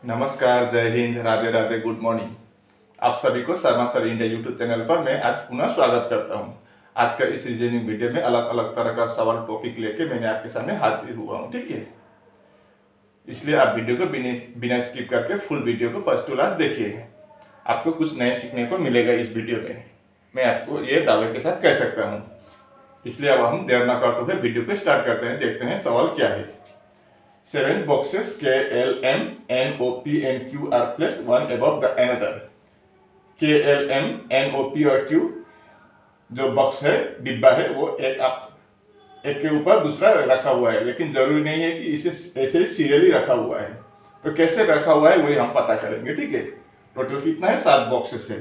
नमस्कार, जय Hind, Radhe Radhe, good morning. आप सभी को Sharma sir India YouTube channel पर मैं आज पुनः स्वागत करता हूं। आज का इस रीजनिंग वीडियो में अलग अलग तरह का सवाल टॉपिक लेके मैंने आपके सामने हाजिर हुआ हूं, ठीक है। इसलिए आप वीडियो को बिना स्किप करके फुल वीडियो को फर्स्ट टू लास्ट देखिए। आपको कुछ नए सीखने को मिलेगा इस वीडियो में, मैं आपको ये दावे के साथ कह सकता हूँ। इसलिए अब हम देर न करते हुए वीडियो को स्टार्ट करते हैं। देखते हैं सवाल क्या है। 7 boxes K, L, M, N, O, P and Q are placed one above the another. K, L, M, N, O, P और Q जो बॉक्स है, डिब्बा है, वो एक के ऊपर दूसरा रखा हुआ है, लेकिन जरूरी नहीं है कि इसे ऐसे सीरियली रखा हुआ है। तो कैसे रखा हुआ है वही हम पता करेंगे, ठीक है। टोटल कितना है? 7 बॉक्सेस है,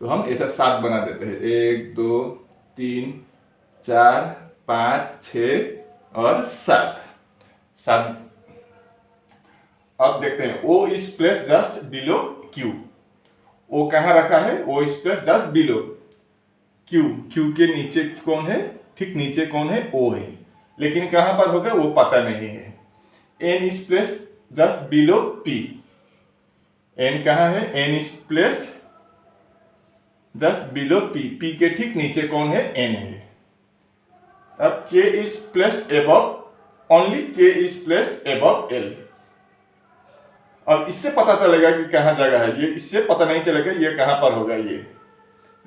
तो हम ऐसा 7 बना देते हैं। 1 2 3 4 5 6 और 7। अब देखते हैं। O is place just below Q। O कहाँ रखा है? O is place just below Q। Q के नीचे कौन है? ठीक नीचे कौन है? O है, लेकिन कहाँ पर होगा वो पता नहीं है। N is place just below P। N कहाँ है? N is placed just below P। P के ठीक नीचे कौन है? N है। अब K is placed above, only K is placed above L। अब इससे पता चलेगा कि कहाँ जगह है ये, इससे पता नहीं चलेगा ये कहाँ पर होगा ये,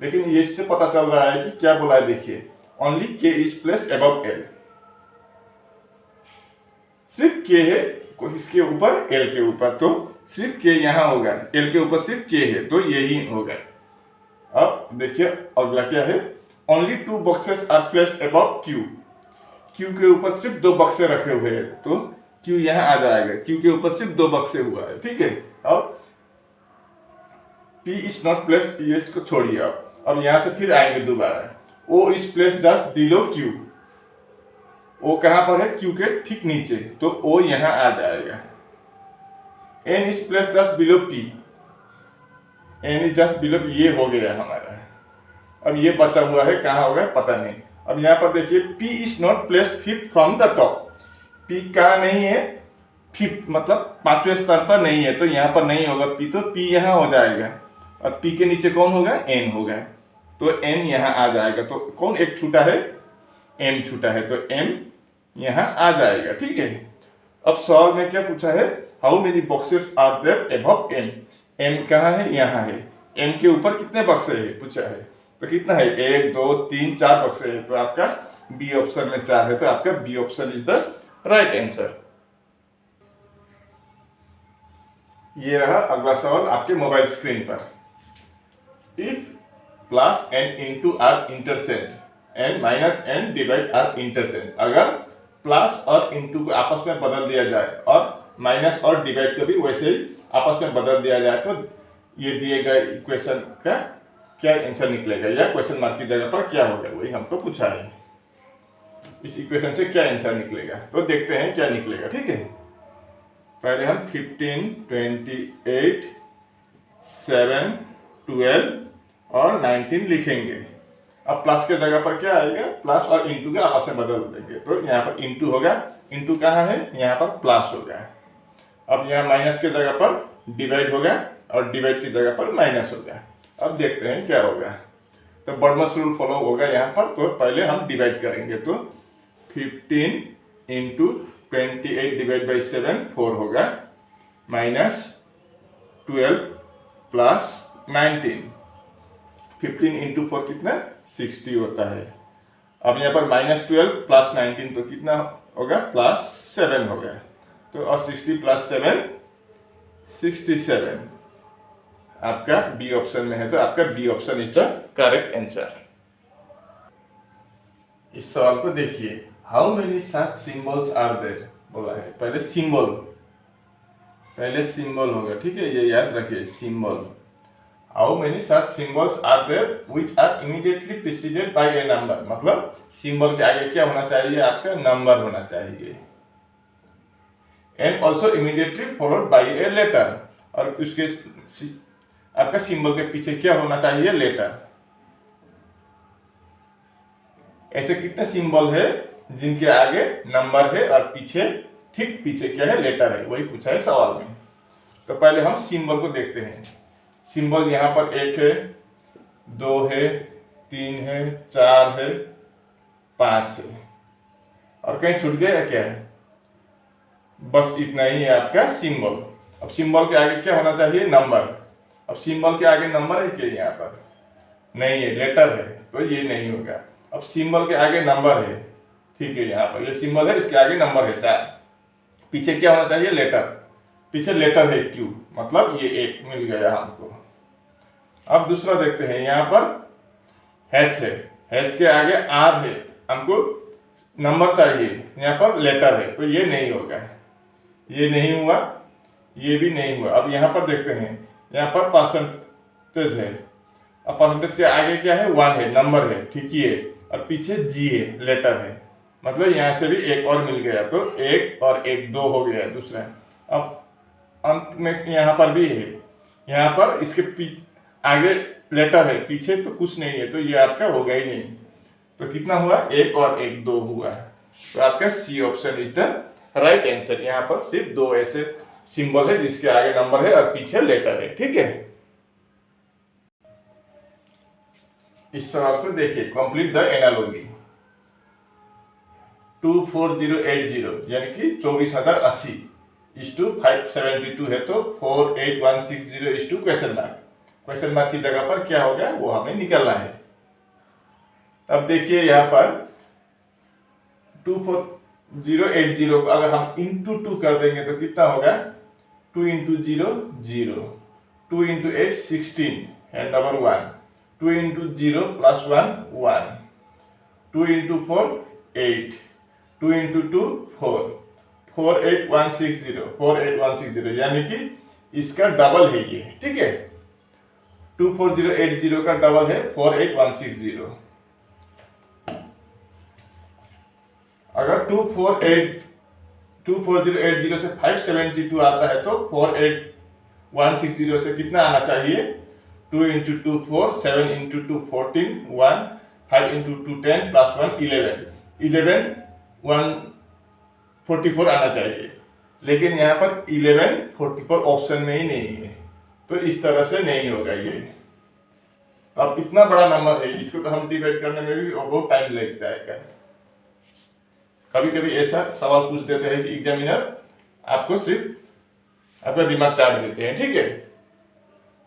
लेकिन ये इससे पता चल रहा है कि क्या बोला है। देखिए, ओनली के इज प्लेस्ड अबव एल। सिर्फ के है इसके ऊपर, एल के ऊपर, तो सिर्फ के यहाँ होगा, एल के ऊपर सिर्फ के है, तो यही होगा। अब देखिए अगला क्या है। Only 2 boxes are placed above Q. Q के ऊपर सिर्फ 2 बक्से रखे हुए हैं, तो Q यहाँ आ जाएगा। Q के ऊपर सिर्फ 2 बक्से हुआ है, ठीक है। अब P इज नॉट प्लेस्ड, ये इसको छोड़िए। अब यहाँ से फिर आएंगे दोबारा। O is placed just below Q। O कहाँ पर है? Q के ठीक नीचे, तो O यहाँ आ जाएगा। N is placed just below P। N is just below, ये हो गया हमारा। अब ये बचा हुआ है, कहाँ होगा पता नहीं। अब यहाँ पर देखिए, P is not placed fifth from the top. P कहाँ नहीं है? फिफ्थ मतलब 5वें स्थान पर नहीं है, तो यहाँ पर नहीं होगा P, तो P यहाँ हो जाएगा। और P के नीचे कौन होगा? N होगा, तो N यहाँ आ जाएगा। तो कौन एक छूटा है? M छूटा है, तो M यहाँ आ जाएगा, ठीक है। अब सवाल में क्या पूछा है? How many boxes are there above M। M कहाँ है? यहाँ है। M के ऊपर कितने बक्से है पूछा है, तो कितना है? 1 2 3 4 बक्से है, तो आपका बी ऑप्शन में 4 है, तो आपका B option is the right answer. ये रहा अगला सवाल आपके मोबाइल स्क्रीन पर। If plus and into are intersect and minus and divide are intersect, अगर प्लस और इंटू को आपस में बदल दिया जाए और माइनस और डिवाइड को भी वैसे ही आपस में बदल दिया जाए, तो ये दिए गए इक्वेशन का क्या आंसर निकलेगा, या क्वेश्चन मार्क की जगह पर क्या होगा, वही हमको पूछा है। इस इक्वेशन से क्या आंसर निकलेगा, तो देखते हैं क्या निकलेगा, ठीक है। पहले हम 15 28 7 12 और 19 लिखेंगे। अब प्लस के जगह पर क्या आएगा? प्लस और इंटू के आपस में बदल देंगे, तो यहाँ पर इंटू होगा। इंटू कहाँ है? यहाँ पर प्लस होगा। अब यहाँ माइनस के जगह पर डिवाइड होगा और डिवाइड की जगह पर माइनस होगा। अब देखते हैं क्या होगा। तो बर्नस रूल फॉलो होगा यहाँ पर, तो पहले हम डिवाइड करेंगे, तो 15 इंटू 28 डिवाइड बाई 7 4 होगा, माइनस 12 प्लस 19। 15 इंटू 4 कितना? 60 होता है। अब यहाँ पर माइनस 12 प्लस 19, तो कितना होगा? प्लस 7 होगा। तो और 60 प्लस 7 67 आपका बी ऑप्शन में है, तो आपका B option is the correct answer. इस सवाल को देखिए। How many such symbols are there बोला है। पहले सिंबल होगा, ठीक है, ये याद रखिए, symbol. How many such symbols are there which are immediately preceded by a number, मतलब सिंबल के आगे क्या होना चाहिए? आपका नंबर होना चाहिए। And also immediately followed by a letter, और उसके आपका सिंबल के पीछे क्या होना चाहिए? लेटर। ऐसे कितने सिंबल है जिनके आगे नंबर है और पीछे, ठीक पीछे क्या है? लेटर है, वही पूछा है सवाल में। तो पहले हम सिंबल को देखते हैं। सिंबल यहाँ पर 1 है, 2 है, 3 है, 4 है, 5 है, और कहीं छूट गया क्या है? बस इतना ही है आपका सिंबल। अब सिंबल के आगे क्या होना चाहिए? नंबर। अब सिंबल के आगे नंबर है क्या? यहाँ पर नहीं है, लेटर है, तो ये नहीं होगा। अब सिंबल के आगे नंबर है, ठीक है, यहाँ पर ये सिंबल है, इसके आगे नंबर है 4। पीछे क्या होना चाहिए? लेटर। पीछे लेटर है Q, मतलब ये 1 मिल गया हमको। अब दूसरा देखते हैं, यहाँ पर H है, H के आगे R है, हमको नंबर चाहिए, यहाँ पर लेटर है, तो ये नहीं होगा, ये नहीं हुआ, ये भी नहीं हुआ। अब यहाँ पर देखते हैं, यहाँ पर परसेंटेज है, अब परसेंटेज के आगे क्या है? 1 है, नंबर है, ठीक ही है, और पीछे G है, लेटर है, मतलब यहाँ से भी 1 और मिल गया, तो 1 और 1 2 हो गया दूसरा। अब अंत में यहाँ पर भी है, यहाँ पर इसके आगे लेटर है, पीछे तो कुछ नहीं है, तो ये आपका होगा ही नहीं। तो कितना हुआ? 1 और 1 2 हुआ। तो आपका C option is the right answer. यहाँ पर सिर्फ 2 ऐसे सिंबल है जिसके आगे नंबर है और पीछे लेटर है, ठीक है। इस सवाल को देखिए, कंप्लीट द एनालॉजी। 24080 यानी कि 24,080 इस टू 572 है, तो 48160 is to question mark. Question mark की जगह पर क्या होगा वो हमें निकालना है। अब देखिए यहाँ पर 24080 को अगर हम इंटू 2 कर देंगे तो कितना होगा? 2 इंटू 0 0, 2 इंटू 8 16 है number 1, 2 into 0 plus 1 1, 2 into 4 8, 2 into 2 4, 48160 48160 यानी कि इसका डबल है ये, ठीक है। 24080 का डबल है 48160। अगर 24080 से 572 आता है तो 48160 से कितना आना चाहिए? 2 इंटू 2 4, 7 इंटू 2 14, 1, 5 इंटू 2 10 प्लस 1 11 144 आना चाहिए, लेकिन यहाँ पर 1144 ऑप्शन में ही नहीं है, तो इस तरह से नहीं होगा ये। तो अब इतना बड़ा नंबर है, इसको तो हम डिवाइड करने में भी बहुत टाइम लग जाएगा। कभी कभी ऐसा सवाल पूछ देते हैं कि एग्जामिनर आपको सिर्फ आपका दिमाग चाट देते हैं, ठीक है,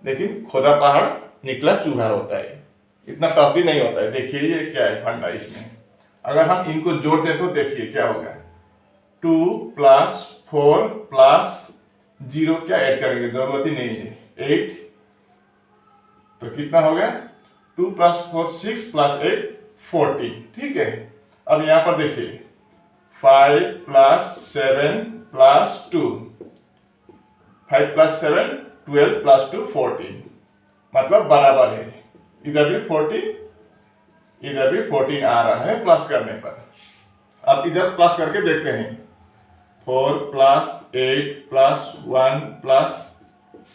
लेकिन खोदा पहाड़ निकला चूहा होता है, इतना टफ भी नहीं होता है। देखिए ये क्या है फंडा इसमें, अगर हम इनको जोड़ दें तो देखिए क्या होगा। 2 प्लस 4 प्लस 0 क्या ऐड करेंगे? जरूरत ही नहीं है, 8, तो कितना होगा? 2 प्लस 4 6 प्लस 8 14, ठीक है। अब यहाँ पर देखिए 5 प्लस 7 प्लस 2, 5 प्लस 7 12 प्लस 2 14, मतलब बराबर है, इधर भी 14 इधर भी 14 आ रहा है प्लस करने पर। अब इधर प्लस करके देखते हैं, 4 प्लस 8 प्लस 1 प्लस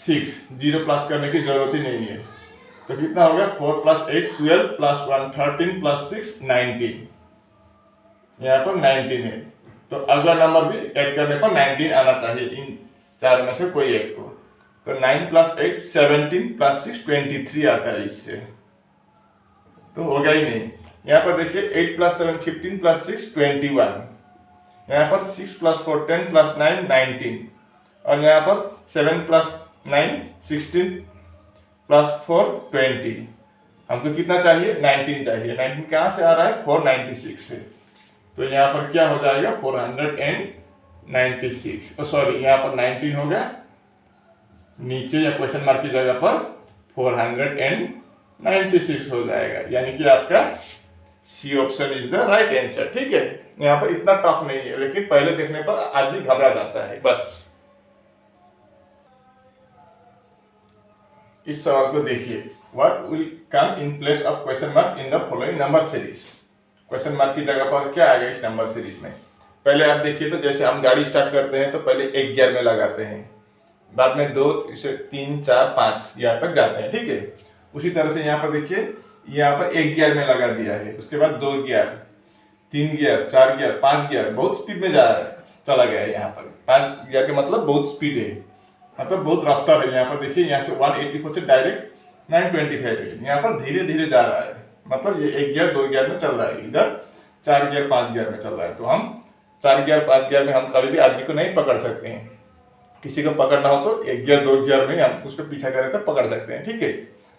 6, 0 प्लस करने की जरूरत ही नहीं है, तो कितना होगा? 4 प्लस 8 12 प्लस 1 13 प्लस 6 19, यहाँ पर 19 है, तो अगला नंबर भी ऐड करने पर 19 आना चाहिए, इन चार में से कोई एक को। तो 9 प्लस 8 17 प्लस 6 23 आता है, इससे तो होगा ही नहीं। यहाँ पर देखिए 8 प्लस 7 15 प्लस 6 21, यहाँ पर 6 प्लस 4 10 प्लस 9 19, और यहाँ पर 7 प्लस 9 16 प्लस 4 20। हमको कितना चाहिए? 19 चाहिए। 19 कहाँ से आ रहा है? 496 से, तो यहाँ पर क्या हो जाएगा? 496, सॉरी यहाँ पर 19 होगा, नीचे या क्वेश्चन मार्क की जगह पर 496 हो जाएगा, यानी कि आपका C option is the right answer, ठीक है। यहाँ पर इतना टफ नहीं है, लेकिन पहले देखने पर आदमी घबरा जाता है बस। इस सवाल को देखिए, what will come in place of question mark in the following number series. Question mark की जगह पर क्या आएगा इस नंबर सीरीज में? पहले आप देखिए, तो जैसे हम गाड़ी स्टार्ट करते हैं तो पहले 1 गियर में लगाते हैं, बाद में 2 से 3 4 5 गियर तक जाते हैं, ठीक है। उसी तरह से यहाँ पर देखिए, यहाँ पर 1 गियर में लगा दिया है, उसके बाद 2 गियर 3 गियर 4 गियर 5 गियर, बहुत स्पीड में जा रहा है, चला गया है। यहाँ पर 5 गियर के मतलब बहुत स्पीड है। मतलब बहुत रफ्तार है। यहाँ पर देखिए, यहाँ से 184 से डायरेक्ट 925 है। यहाँ पर धीरे धीरे जा रहा है, मतलब ये 1 गियर 2 गियर में चल रहा है, इधर 4 गियर 5 गियर में चल रहा है। तो हम 4 गियर 5 गियर में हम कभी भी आदमी को नहीं पकड़ सकते हैं। किसी को पकड़ना हो तो 1 गियर 2 गियर में हम उसको पीछा करें तो पकड़ सकते हैं, ठीक है।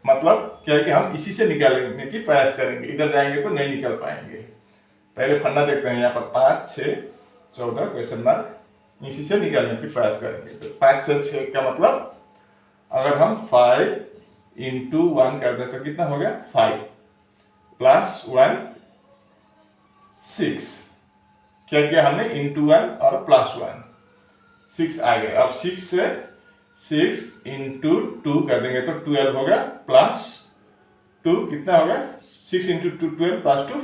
मतलब क्या है कि हम इसी से निकालने की प्रयास करेंगे, इधर जाएंगे तो नहीं निकल पाएंगे। पहले फंडा देखते हैं, यहाँ पर 5 6 14 क्वेश्चन मार्क, इसी से निकालने की प्रयास करेंगे। तो 5 6 6 का मतलब अगर हम 5 इंटू 1 कर दें तो कितना हो गया 5 प्लस 1 6। क्या किया हमने, इंटू 1 और प्लस 1, 6 आ गए। अब 6 से 6 इंटू 2 कर देंगे तो 12 होगा, प्लस 2 कितना होगा, 6 इंटू 2 12 प्लस 2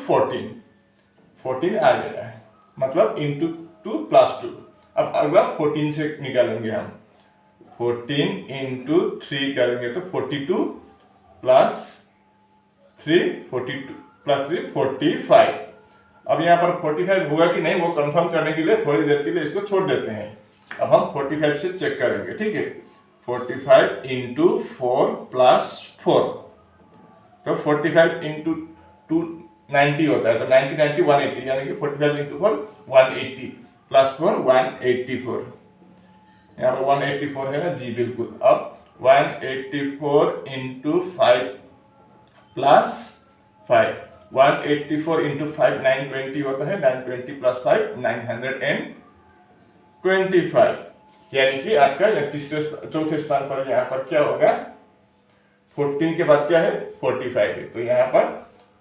14 आ गया है, मतलब इंटू 2 प्लस 2। अब अगला 14 से निकालेंगे हम, 14 इंटू 3 करेंगे तो 42 प्लस 3 42 प्लस 3 45। अब यहाँ पर 45 होगा कि नहीं वो कंफर्म करने के लिए थोड़ी देर के लिए इसको छोड़ देते हैं। अब हम 45 से चेक करेंगे, ठीक है। 45 इंटू 4 प्लस 4, तो 45 इंटू 2 90 होता है, तो 90 90 180, यानी कि 45 इंटू 4 180 प्लस 4 184। यहाँ पर 184 है ना जी, बिल्कुल। अब 184 इंटू 5 प्लस 5, 184 इंटू 5 920 होता है, 920 प्लस 5 925, यानी कि आपका तीसरे चौथे स्थान पर यहाँ पर क्या होगा, 14 के बाद क्या है 45 है, तो यहाँ पर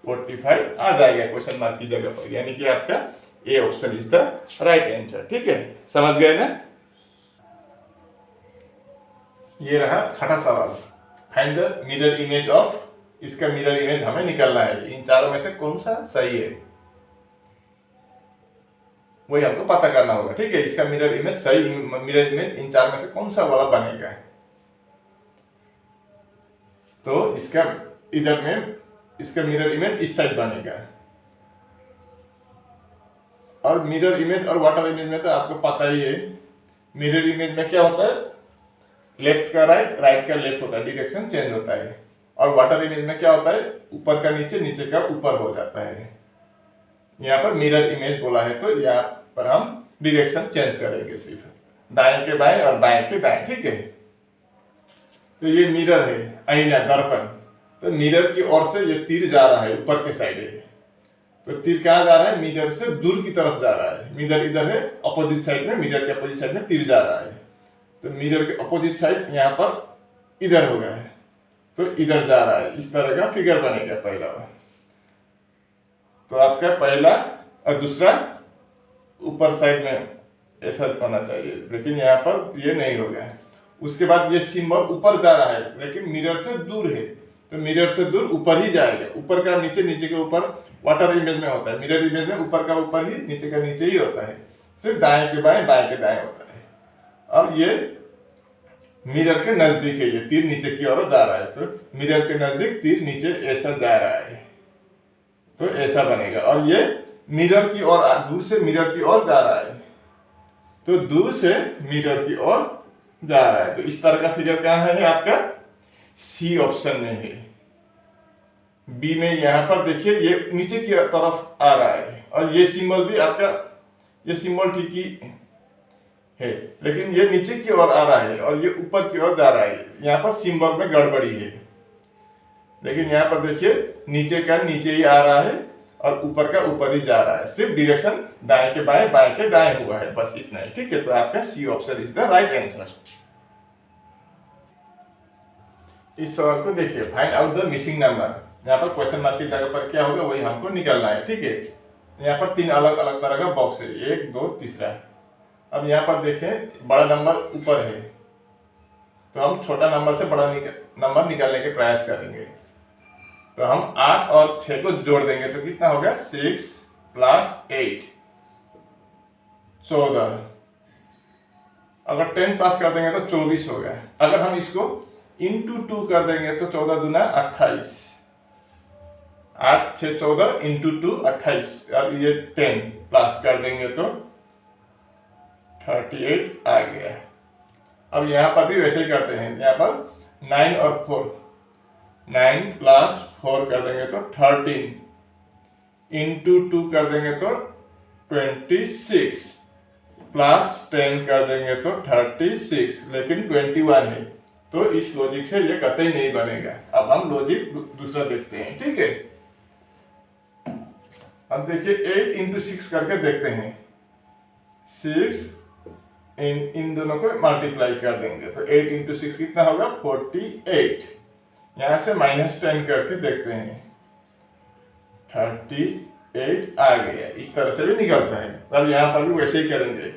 45 आ जाएगा क्वेश्चन मार्क की जगह पर, यानी कि आपका A option is the right answer. ठीक है, समझ गए ना। ये रहा छठा सवाल, find the mirror image of, इसका मिरर इमेज हमें निकालना है, इन चारों में से कौन सा सही है वही हमको पता करना होगा। ठीक है, इसका मिरर इमेज सही, मिरर इमेज इन चार में से कौन सा वाला बनेगा। तो इसका इधर में इसका मिरर इमेज इस साइड बनेगा, और मिरर इमेज और वाटर इमेज में तो आपको पता ही है, मिरर इमेज में क्या होता है, लेफ्ट का राइट, राइट का लेफ्ट होता है, डायरेक्शन चेंज होता है। और वाटर इमेज में क्या होता है, ऊपर का नीचे, नीचे का ऊपर हो जाता है। यहाँ पर मिरर इमेज बोला है तो यहाँ पर हम डायरेक्शन चेंज करेंगे, सिर्फ दाएं के बाएं और बाएं के दाएं। ठीक है, तो ये मिरर है, आईना, दर्पण। तो मिरर की ओर से ये तीर जा रहा है, ऊपर के साइड है, तो तीर कहाँ जा रहा है, मिरर से दूर की तरफ जा रहा है। मिरर इधर है, अपोजिट साइड में, मिरर के अपोजिट साइड में तीर जा रहा है, तो मिरर के अपोजिट साइड यहाँ पर इधर हो गया है, तो इधर जा रहा है। इस तरह का फिगर बनेगा पहला, तो आपका पहला और दूसरा ऊपर साइड में ऐसा होना चाहिए, लेकिन यहाँ पर ये नहीं होगा। उसके बाद ये सिंबल ऊपर जा रहा है लेकिन मिरर से दूर है, तो मिरर से दूर ऊपर ही जाएगा, ऊपर का नीचे, नीचे के ऊपर। वाटर इमेज में होता है, मिरर इमेज में ऊपर का ऊपर ही, नीचे का नीचे ही होता है, सिर्फ दाएं के बाएं, बाएं के दाएं होता है। अब ये मिरर के नजदीक है, ये तीर नीचे की ओर जा रहा है, तो मिरर के नजदीक तीर नीचे ऐसा जा रहा है, तो ऐसा बनेगा। और ये मिरर की ओर, दूर से मिरर की ओर जा रहा है, तो दूर से मिरर की ओर जा रहा है। तो इस तरह का फिगर कहाँ है आपका, सी ऑप्शन में है। बी में यहाँ पर देखिए ये नीचे की तरफ आ रहा है, और ये सिंबल भी आपका, ये सिंबल ठीक ही है, लेकिन ये नीचे की ओर आ रहा है और ये ऊपर की ओर जा रहा है। यहाँ पर सिंबल में गड़बड़ी है, लेकिन यहाँ पर देखिए नीचे का नीचे ही आ रहा है और ऊपर का ऊपर ही जा रहा है, सिर्फ डायरेक्शन दाएं के बाएं, बाएं के दाएं हुआ है, बस इतना ही। ठीक है, तो आपका C option is the right answer. इस सवाल को देखिए, find out the missing number. यहाँ पर क्वेश्चन मार्क की जगह पर क्या होगा वही हमको निकालना है। ठीक है, यहाँ पर 3 अलग अलग तरह का बॉक्स है, 1 2 तीसरा। अब यहाँ पर देखें बड़ा नंबर ऊपर है, तो हम छोटा नंबर से बड़ा नंबर निकालने के प्रयास करेंगे। तो हम 8 और 6 को जोड़ देंगे तो कितना होगा, 6 प्लस 8 14। अगर 10 प्लस कर देंगे तो 24 होगा। अगर हम इसको इंटू 2 कर देंगे तो 14 दूना 28, 8 6 14 इंटू 2 28। अब ये 10 प्लस कर देंगे तो 38 आ गया। अब यहाँ पर भी वैसे ही करते हैं, यहाँ पर 9 और 4, 9 प्लस 4 कर देंगे तो 13, इंटू 2 कर देंगे तो 26, प्लस 10 कर देंगे तो 36, लेकिन 21 है, तो इस लॉजिक से ये कतई नहीं बनेगा। अब हम लॉजिक दूसरा देखते हैं, ठीक है। अब देखिए 8 इंटू 6 करके देखते हैं, 6 इन दोनों को मल्टीप्लाई कर देंगे तो 8 इंटू 6 कितना होगा 48। यहां से -10 करके देखते हैं, 38 आ गया। इस तरह से भी निकलता है। तब यहाँ पर भी वैसे ही करेंगे,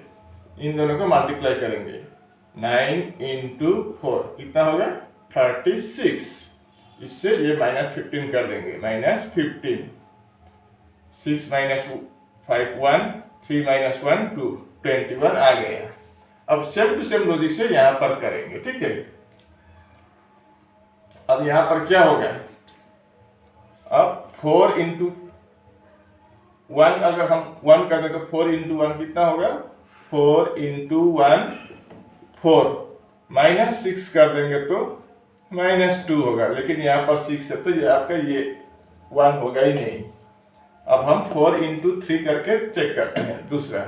इन दोनों को मल्टीप्लाई करेंगे, 9 इंटू 4 कितना होगा 36। इससे ये -15 कर देंगे, -15, 6 - 5 1, 3 - 1 2, 21 आ गया। अब सेम टू सेम लॉजिक से यहां पर करेंगे, ठीक है। अब यहां पर क्या होगा, अब 4 इंटू 1 अगर हम 1 कर दें तो 4 इंटू 1 कितना होगा 4 इंटू 1 4, -6 कर देंगे तो -2 होगा, लेकिन यहाँ पर 6 है तो ये आपका ये 1 होगा ही नहीं। अब हम 4 इंटू 3 करके चेक करते हैं दूसरा।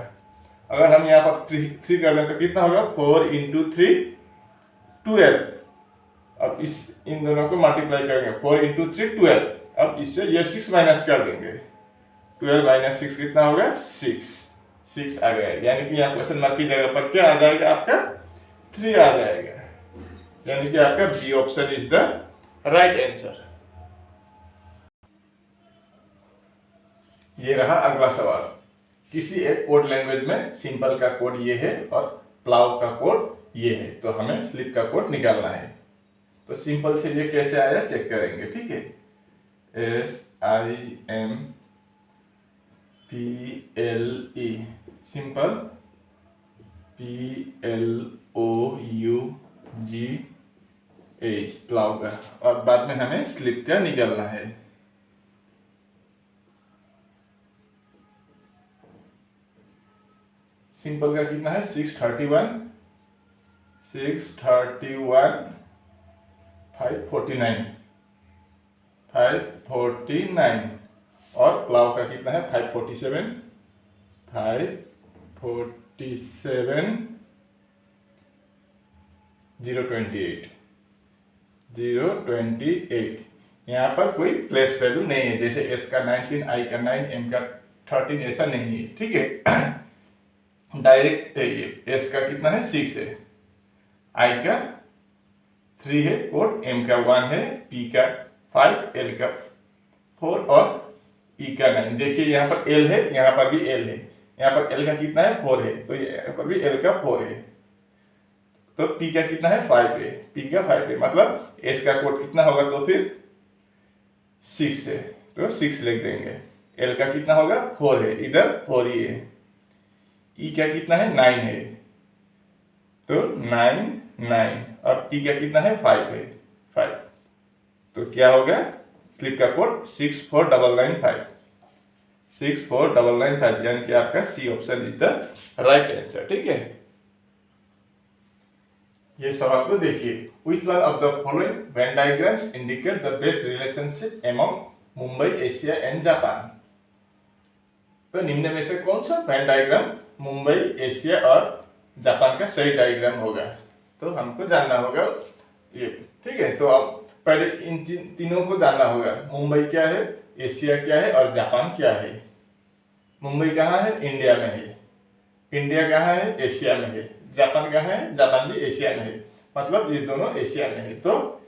अगर हम यहाँ पर 3 कर दें तो कितना होगा 4 इंटू 3 12। अब इन दोनों को मल्टीप्लाई करेंगे, 4 इंटू 3 12। अब इससे ये 6 माइनस कर देंगे, 12 - 6 कितना होगा 6 आ गया। यानी कि यहाँ क्वेश्चन मार्क की जगह पर क्या आ जाएगा आपका 3 आ जाएगा। यानी कि आपका B option is the right answer. ये रहा अगला सवाल। किसी एक कोड लैंग्वेज में सिंपल का कोड ये है और प्लाव का कोड ये है, तो हमें स्लिप का कोड निकालना है। तो सिंपल से ये कैसे आया चेक करेंगे, ठीक है। SIMPLE सिंपल, PLOUGH प्लाव का, और बाद में हमें स्लिप का निकालना है। सिंपल का कितना है 631, 549, और प्लाव का कितना है 547, 028। यहाँ पर कोई प्लेस वैल्यू नहीं है, जैसे एस का 19, आई का 9, एम का 13, ऐसा नहीं है, ठीक है। डायरेक्ट एस का कितना है 6 है, आई का 3 है कोड, एम का 1 है, पी का 5, एल का 4 और ई का 9। देखिए यहाँ पर एल है, यहाँ पर भी एल है, यहाँ पर एल का कितना है 4 है, तो यहाँ पर भी एल का 4 है। तो पी का कितना है 5 है, पी का 5 है, मतलब एस का कोड कितना होगा तो फिर 6 है, तो 6 लिख देंगे। एल का कितना होगा 4 है, इधर 4 ही है। ई का कितना है 9 है, तो 9 और पी का कितना है 5 है, 5। तो क्या होगा स्लिप का कोड 64995, 64995, यानी कि आपका C option is the right answer, ठीक है। ये सवाल को देखिए, which one of the following Venn diagrams indicate the best relationship among Mumbai, Asia and Japan. तो निम्न में से कौन सा वेन डायग्राम मुंबई, एशिया और जापान का सही डायग्राम होगा, तो हमको जानना होगा ये, ठीक है। तो अब पहले इन तीनों को जानना होगा, मुंबई क्या है, एशिया क्या है और जापान क्या है। मुंबई कहाँ है, इंडिया में है, इंडिया कहाँ है, एशिया में है, जापान कहाँ है, जापान भी एशिया में है, मतलब ये दोनों एशिया में है। तो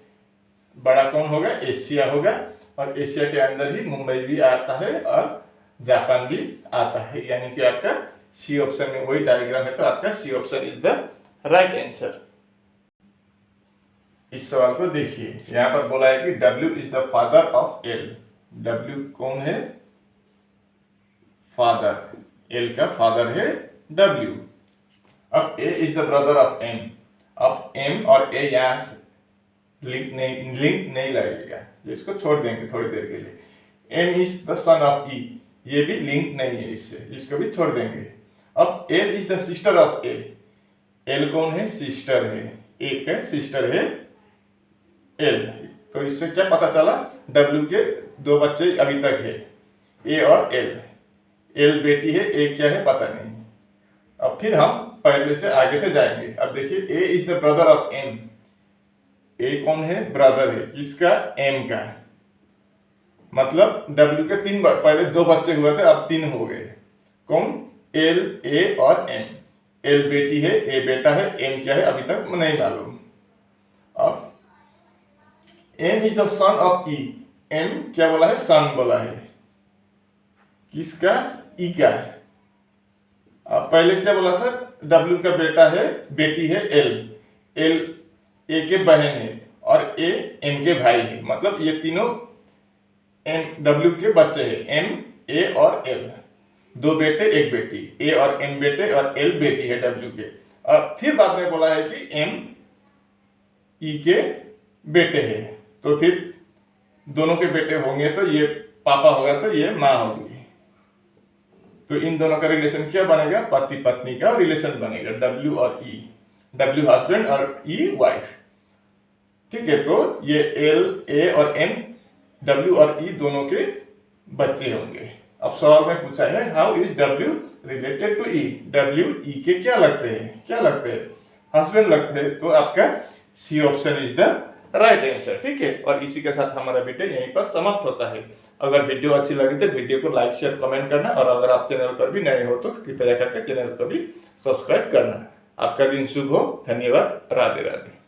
बड़ा कौन होगा, एशिया होगा, और एशिया के अंदर ही मुंबई भी आता है और जापान भी आता है, यानी कि आपका सी ऑप्शन में वही डायग्राम है, तो आपका C option is the right answer. इस सवाल को देखिए, यहाँ पर बोला है कि W is the father of L। W कौन है, फादर, L का फादर है W। अब A is the brother of M। अब M और A यहाँ लिंक नहीं लगेगा, इसको छोड़ देंगे थोड़ी देर के लिए। M is the son of E, ये भी लिंक नहीं है इससे, इसको भी छोड़ देंगे। अब L is the sister of A, L कौन है? सिस्टर है, एक है सिस्टर है एल। तो इससे क्या पता चला? डब्ल्यू के 2 बच्चे अभी तक है, ए और एल। एल बेटी है, ए क्या है पता नहीं। अब फिर हम पहले से आगे से जाएंगे। अब देखिए, A is the brother of M. A कौन है? ब्रदर है किसका? एम का। मतलब डब्ल्यू के 3 पहले 2 बच्चे हुए थे, अब 3 हो गए। कौन? एल, ए और एम। एल बेटी है, ए बेटा है, एम क्या है अभी तक नहीं मालूम। अब M is the son of E. M क्या बोला है? सन बोला है। किसका? ई का। अब पहले क्या बोला था? डब्ल्यू का बेटा है, बेटी है एल। एल ए के बहन है और ए एम के भाई है। मतलब ये तीनों एम डब्ल्यू के बच्चे हैं, एम, ए और एल। 2 बेटे 1 बेटी, ए और एम बेटे और एल बेटी है डब्ल्यू के। और फिर बाद में बोला है कि एम ई के बेटे हैं, तो फिर दोनों के बेटे होंगे तो ये पापा होगा तो ये माँ होगी। तो इन दोनों का रिलेशन क्या बनेगा? पति पत्नी का रिलेशन बनेगा, डब्ल्यू और ई। डब्ल्यू हस्बैंड और ई वाइफ। ठीक है, तो ये एल, ए और एम डब्ल्यू और ई दोनों के बच्चे होंगे। अब सवाल में पूछा है how is W related to E. W E के क्या लगते हैं? क्या लगते हैं? हस्बैंड लगते हैं। तो आपका C option is the right answer. ठीक है, और इसी के साथ हमारा वीडियो यहीं पर समाप्त होता है। अगर वीडियो अच्छी लगी तो वीडियो को लाइक शेयर कमेंट करना, और अगर आप चैनल पर भी नए हो तो कृपया करके चैनल को भी सब्सक्राइब करना। आपका दिन शुभ हो। धन्यवाद। राधे राधे।